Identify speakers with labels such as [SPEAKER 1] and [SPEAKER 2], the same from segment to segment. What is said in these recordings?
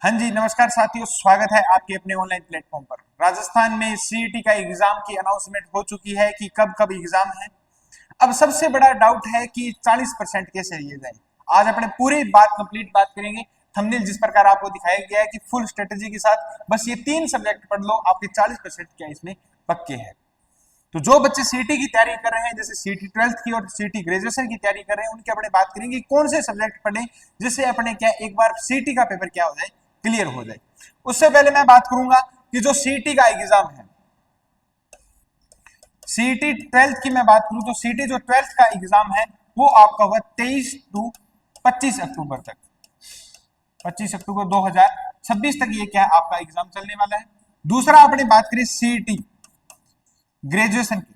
[SPEAKER 1] हाँ जी, नमस्कार साथियों, स्वागत है आपके अपने ऑनलाइन प्लेटफॉर्म पर। राजस्थान में सीईटी का एग्जाम की अनाउंसमेंट हो चुकी है कि कब कब एग्जाम है। अब सबसे बड़ा डाउट है कि 40% कैसे लिए जाए। आज अपने पूरी कंप्लीट बात करेंगे। थंबनेल जिस प्रकार आपको दिखाया गया है कि फुल स्ट्रेटेजी के साथ बस ये 3 सब्जेक्ट पढ़ लो, आपके 40% क्या इसमें पक्के हैं। तो जो बच्चे सीईटी की तैयारी कर रहे हैं, जैसे सीईटी 12th की और सीईटी ग्रेजुएशन की तैयारी कर रहे हैं, उनकी अपने बात करेंगे कौन से सब्जेक्ट पढ़ें जिससे अपने क्या एक बार सीईटी का पेपर क्या हो जाए, क्लियर हो जाए। उससे पहले मैं बात करूंगा कि जो सीईटी का एग्जाम है, सीईटी 12th की मैं बात करूं तो सीईटी जो 12th का एग्जाम है वो आपका होगा 23 टू 25 अक्टूबर तक। 25 अक्टूबर 2026 तक ये क्या आपका एग्जाम चलने वाला है। दूसरा अपने बात करें सीईटी ग्रेजुएशन की।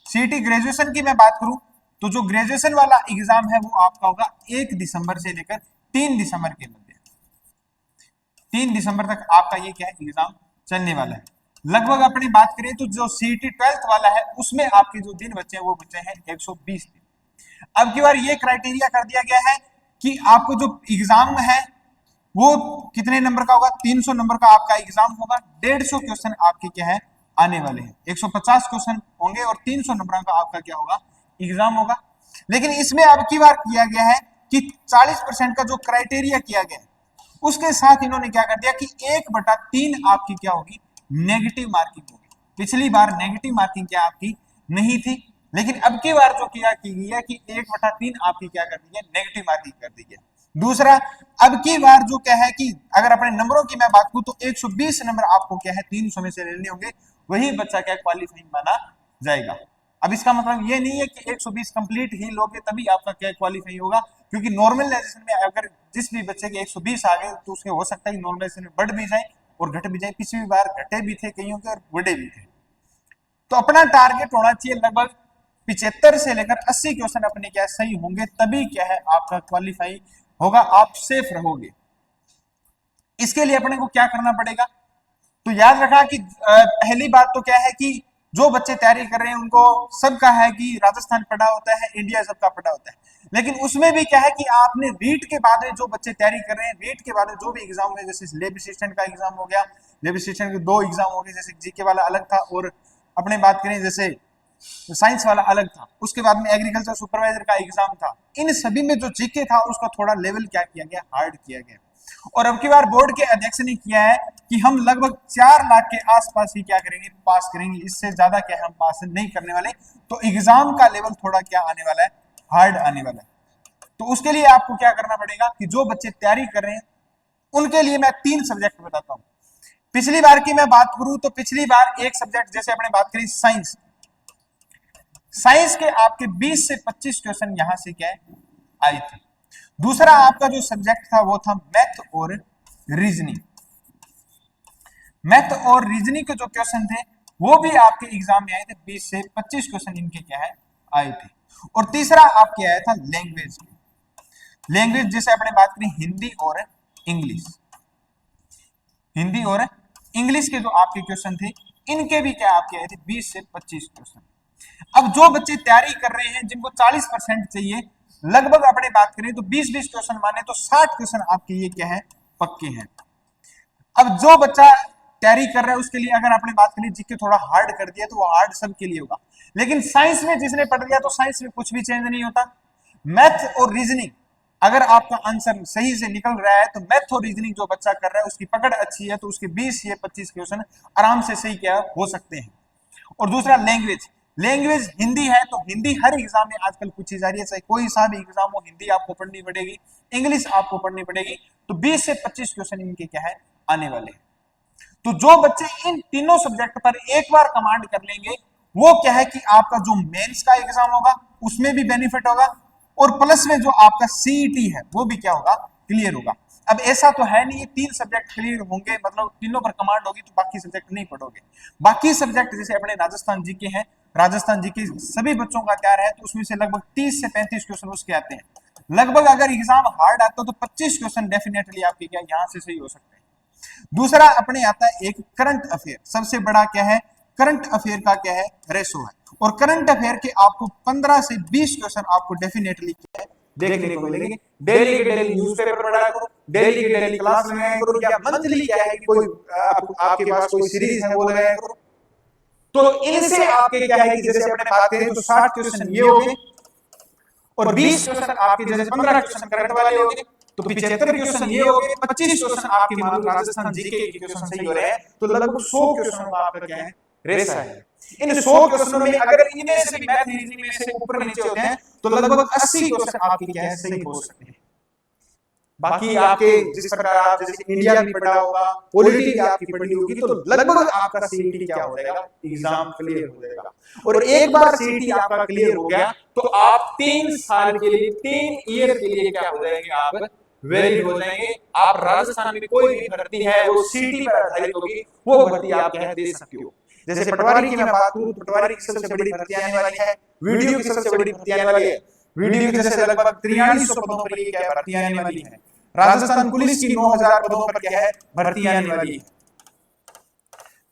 [SPEAKER 1] सीईटी ग्रेजुएशन की मैं बात करूं तो जो ग्रेजुएशन वाला एग्जाम है वो आपका होगा 1 दिसंबर से लेकर 3 दिसंबर के मध्य। 3 दिसंबर तक आपका ये क्या है एग्जाम चलने वाला है। लगभग अपनी बात करें तो जो सीईटी 12th वाला है उसमें आपके जो दिन बचे हैं वो बचे हैं 120 दिन। अब की बार ये क्राइटेरिया कर दिया गया है कि आपको जो एग्जाम है वो कितने नंबर का होगा, 300 नंबर का आपका एग्जाम होगा। 150 क्वेश्चन आपके क्या है आने वाले हैं, 150 क्वेश्चन होंगे और 300 नंबर का आपका क्या होगा एग्जाम होगा। लेकिन इसमें अब की बार किया गया है कि 40% का जो क्राइटेरिया किया गया है उसके साथ इन्होंने क्या कर दिया कि 1/3 आपकी क्या होगी, नेगेटिव मार्किंग होगी। पिछली बार नेगेटिव मार्किंग क्या आपकी नहीं थी, लेकिन अब की बार जो किया की गई है कि 1/3 आपकी क्या कर दी है, नेगेटिव मार्किंग कर दी है। दूसरा, अब की बार जो क्या है कि अगर अपने नंबरों की मैं बात करूं तो 120 नंबर आपको क्या है 300 में से लेने होंगे, वही बच्चा क्या क्वालिफाइंग माना जाएगा। अब इसका मतलब ये नहीं है कि 120 कंप्लीट ही लोगे तभी आपका क्या क्वालिफाई होगा, क्योंकि नॉर्मलाइजेशन में अगर जिस भी बच्चे के 120 आ गए तो उसके हो सकता है नॉर्मलाइजेशन में बढ़ भी जाए और घट भी जाए। पिछली बार घटे भी थे कईयों के और बढ़े भी थे। तो अपना टारगेट होना चाहिए लगभग 75 से लेकर 80 क्वेश्चन अपने क्या सही होंगे, तभी क्या है आपका क्वालिफाई होगा, आप सेफ रहोगे। इसके लिए अपने को क्या करना पड़ेगा, तो याद रखा कि पहली बात तो क्या है कि जो बच्चे तैयारी कर रहे हैं उनको सबका है कि राजस्थान पढ़ा होता है, इंडिया सबका पढ़ा होता है, लेकिन उसमें भी क्या है कि आपने रीट के बाद जो बच्चे तैयारी कर रहे हैं, रीट के बाद जो भी एग्जाम हुए, जैसे लेब असिस्टेंट का एग्जाम हो गया, लेब असिस्टेंट के 2 एग्जाम हो गए, जैसे जीके वाला अलग था और अपने बात करें जैसे साइंस वाला अलग था, उसके बाद में एग्रीकल्चर सुपरवाइजर का एग्जाम था। इन सभी में जो जीके था उसका थोड़ा लेवल क्या किया गया, हार्ड किया गया। और अब की बार बोर्ड के अध्यक्ष ने किया है कि हम लगभग 4 लाख के आसपास ही क्या करेंगे, पास करेंगे, इससे ज्यादा क्या हम पास नहीं करने वाले। तो एग्जाम का लेवल थोड़ा क्या आने वाला है, हार्ड आने वाला है। तो उसके लिए आपको क्या करना पड़ेगा कि जो बच्चे तैयारी कर रहे हैं उनके लिए मैं 3 सब्जेक्ट बताता हूं। पिछली बार की मैं बात करूं तो पिछली बार एक सब्जेक्ट जैसे अपने बात करी साइंस, साइंस के आपके 20 से 25 क्वेश्चन यहां से क्या आए थे। दूसरा आपका जो सब्जेक्ट था वो था मैथ और रीजनिंग। मैथ और रीजनिंग के जो क्वेश्चन थे वो भी आपके एग्जाम में आए थे, 20 से 25 क्वेश्चन इनके क्या है आए थे। और तीसरा आपके आया था लैंग्वेज। लैंग्वेज जैसे अपने बात करें हिंदी और इंग्लिश, हिंदी और इंग्लिश के जो आपके क्वेश्चन थे इनके भी क्या आपके आए थे 20 से 25 क्वेश्चन। अब जो बच्चे तैयारी कर रहे हैं जिनको 40% चाहिए, लगभग अपने बात करें तो 20-20 क्वेश्चन माने तो 60 क्वेश्चन आपके ये क्या है पक्के हैं। अब जो बच्चा तैयारी कर रहा है उसके लिए अगर आपने बात करी जीके थोड़ा हार्ड कर दिया तो वो हार्ड सबके लिए होगा, लेकिन साइंस में जिसने पढ़ लिया तो साइंस में कुछ भी चेंज नहीं होता। मैथ और रीजनिंग अगर आपका आंसर सही से निकल रहा है तो मैथ और रीजनिंग जो बच्चा कर रहा है उसकी पकड़ अच्छी है तो उसके 20 या 25 क्वेश्चन आराम से सही क्या हो सकते हैं। और दूसरा लैंग्वेज, लैंग्वेज हिंदी है तो हिंदी हर एग्जाम में आजकल पूछी जा रही है, चाहे कोई सा भी एग्जाम हो हिंदी आपको पढ़नी पड़ेगी, इंग्लिश आपको पढ़नी पड़ेगी। तो 20 से 25 क्वेश्चन इनके क्या है आने वाले हैं। तो जो बच्चे इन तीनों सब्जेक्ट पर एक बार कमांड कर लेंगे वो क्या है कि आपका जो मेंस का एग्जाम होगा उसमें भी बेनिफिट होगा और प्लस में जो आपका सीईटी है वो भी क्या होगा, क्लियर होगा। अब ऐसा तो है नहीं 3 सब्जेक्ट क्लियर होंगे मतलब तीनों पर कमांड होगी तो बाकी सब्जेक्ट नहीं पढ़ोगे। बाकी सब्जेक्ट जैसे अपने राजस्थान जीके हैं, राजस्थान जीके सभी बच्चों का तैयार है तो उसमें से लगभग 30 से 35 क्वेश्चन उसके आते हैं। लगभग अगर एग्जाम हार्ड आता तो 25 क्वेश्चन डेफिनेटली आपके क्या यहां से सही हो सकते हैं। दूसरा अपने आता है एक करंट अफेयर, सबसे बड़ा क्या है करंट अफेयर का क्या है रेशो है, और करंट अफेयर के आपको 15 से 20 क्वेश्चन आपको डेफिनेटली क्या है देखने को मिलेंगे। डेली के डेली न्यूज़पेपर पढ़ा करो, डेली के डेली क्लास लगाया करो, या मंथली क्या है कि कोई आपके पास कोई सीरीज है वो लगाया करो। तो इनसे आपके क्या है कि जैसे अपने बात करें तो 60 क्वेश्चन ये हो गए, और 20 क्वेश्चन आपके जैसे 15 क्वेश्चन करंट वाले हो गए, तो 75 क्वेश्चन ये हो गए, 25 क्वेश्चन आपके मान लो राजस्थान जीके के क्वेश्चन सही हो रहे हैं, तो लगभग 100 क्वेश्चन का आपका क्या है रेसा है। इन 100 क्वेश्चनों में अगर इनमें से भी मैथ रीजनिंग में से ऊपर नीचे होते हैं तो लगभग 80 क्वेश्चन आपके क्या है सही हो सकते हैं। बाकी आपके जिस प्रकार आप जैसे इंडिया भी पढ़ा होगा, पॉलिटी भी आपकी पढ़ी होगी, तो लगभग आपका सीईटी क्या हो जाएगा, एग्जाम क्लियर हो जाएगा। और एक बार सीईटी आपका क्लियर हो गया तो आप 3 साल के लिए, 3 ईयर के लिए क्या हो जाएंगे, आप वैलिड हो जाएंगे। आप राजस्थान में कोई भी भर्ती है वो सीईटी पर आधारित होगी, वो भर्ती आप क्या दे सकते हो। जैसे पटवारी की मैं बात करूं, पटवारी की सबसे बड़ी भर्ती आने वाली है, वीडियो की सबसे बड़ी भर्ती आने वाली है। वीडियो की जैसे लगभग 4300 पदों पर ये क्या भर्ती आने वाली है। राजस्थान पुलिस की 9000 पदों पर क्या है भर्ती आने वाली है।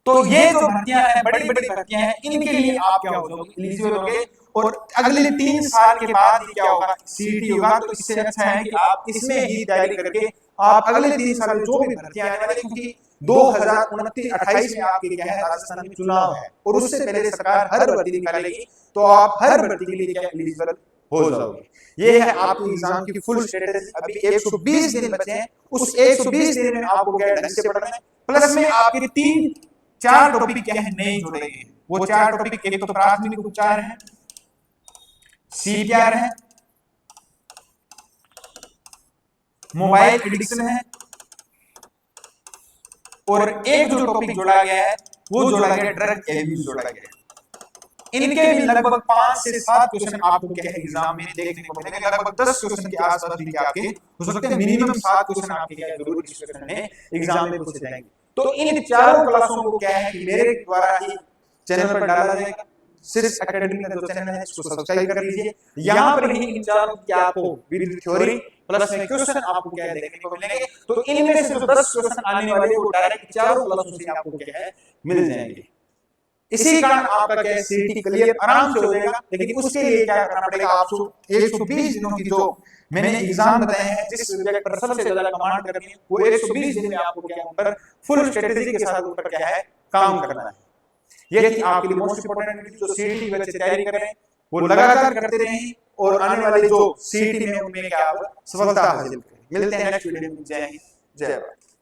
[SPEAKER 1] तो ये जो भर्तियां हैं, बड़ी बड़ी भर्तियां हैं, इनके लिए आप क्या हो जाओगे, एलिजिबल होगे। और अगले 3 साल के बाद क्या होगा, सीईटी होगा। तो इससे अच्छा है कि आप इसमें ही तैयारी करके आप अगले 3 साल में जो भी भर्तियां आने वाली, क्योंकि 2029-28 में आपके क्या है राजस्थान में चुनाव है, और उससे पहले सरकार हर भर्ती निकालेगी, तो आप हर भर्ती के लिए क्या एलिजिबल हो जाओगे। ये है आपकी एग्जाम की फुल स्ट्रेटेजी। अभी 120 दिन बचे हैं, उस 120 दिन में आपको क्या ढंग से पढ़ना है। प्लस में आपके 3-4 टॉपिक क्या है नए जुड़ेंगे। वो 4 टॉपिक, एक तो प्राथमिक उपचार है, सीपीआर है, मोबाइल एडिक्शन है, और एक जो टॉपिक जोड़ा गया है वो जोड़ा गया ड्रग एब्यूज जोड़ा गया है। इनके भी लगभग 5 से 7 क्वेश्चन आपको क्या है एग्जाम में देखने को मिलेंगे। लगभग 10 क्वेश्चन के आसपास भी आपके हो सकते हैं, मिनिमम 7 क्वेश्चन आपके क्या जरूर इस क्वेश्चन में एग्जाम में पूछे जाएंगे। तो इन चारों क्लासों को क्या है कि मेरे द्वारा ही चैनल पर डाला जाएगा। सिर्फ एकेडमी का जो चैनल है इसको सब्सक्राइब कर लीजिए। यहाँ पर ही इन चारों की आपको विद थ्योरी प्लस में क्वेश्चन आपको क्या देखने को मिलेंगे। तो इनमें से जो 10 क्वेश्चन आने वाले वो डायरेक्ट चारों क्लासों से आपको क्या है मिल जाएंगे। इसी कारण आपका क्या है सीईटी क्लियर आराम से हो जाएगा। लेकिन उसके लिए क्या करना पड़ेगा, आपको 120 दिनों की जो मैंने एग्जाम बताए हैं, जिस सब्जेक्ट पर सबसे ज्यादा कमांड करनी है, वो 120 दिन में आपको क्या ऊपर फुल स्ट्रेटेजी के साथ ऊपर क्या है काम करना है। ये थी आपके लिए मोस्ट इंपोर्टेंट जो सीईटी की वजह से तैयारी कर रहे हैं वो लगातार करते रहें, और आने वाले जो सीईटी में उनमें क्या सफलता हासिल करें। मिलते हैं नेक्स्ट वीडियो में। जय हिंद, जय भारत।